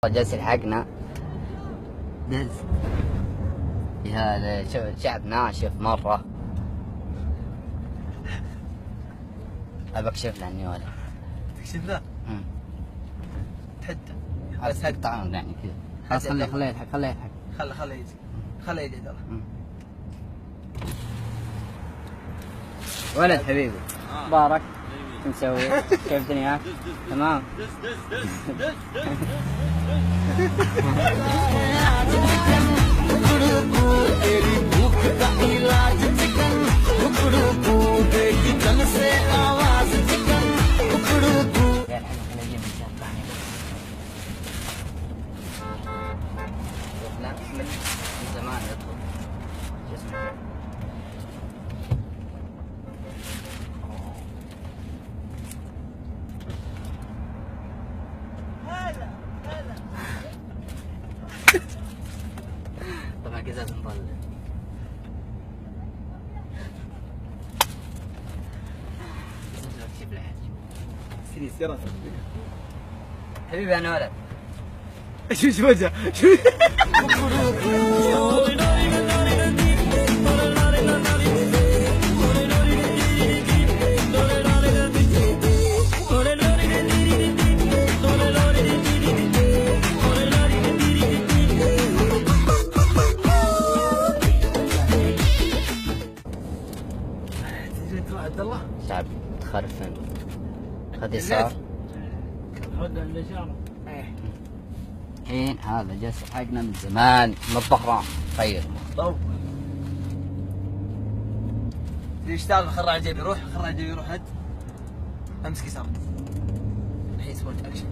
جالس يلحقنا دز. هذا شعب ناشف مرة. أبى أكشف له عني ولا تكشف له؟ تحدى بس أقطعهم يعني كذا. خلاص خليه يلحق خليه يجي خليه يجي ترى. ولد حبيبي مبارك. شو مسوي؟ كيف دنياك؟ تمام. من زمان يدخل جسمه. طبعا قزاز مطلع. حبيبي انا ولد. شو وجهه؟ عبد الله صعب تخرفن. خذ يسار. هذا الاشاره. الحين هذا جالس يلحقنا من زمان من الظهران. طيب طو يشتغل خراج جيبي يروح هد امسك يسار. الحين سويت اكشن.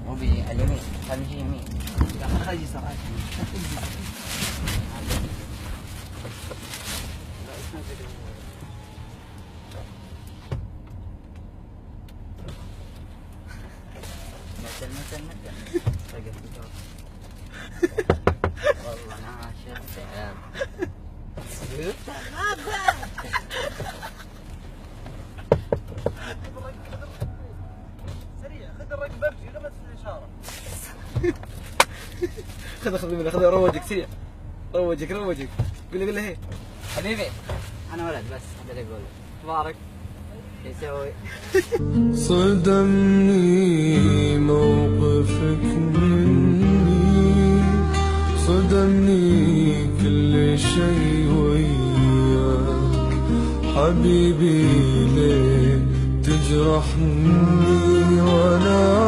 مو باليمين خلينا نجي يمين. لا خليه يسار عادي. مثل والله ناشف تعب. سريع خذ الرقبه امشي غمس الاشاره. خذ روجك سريع. روجك قول له هي حبيبي انا ولد بس هذا اللي اقوله. مبارك يسوي. صدمني موقفك مني، صدمني كل شيء وياك حبيبي، ليه تجرحني وانا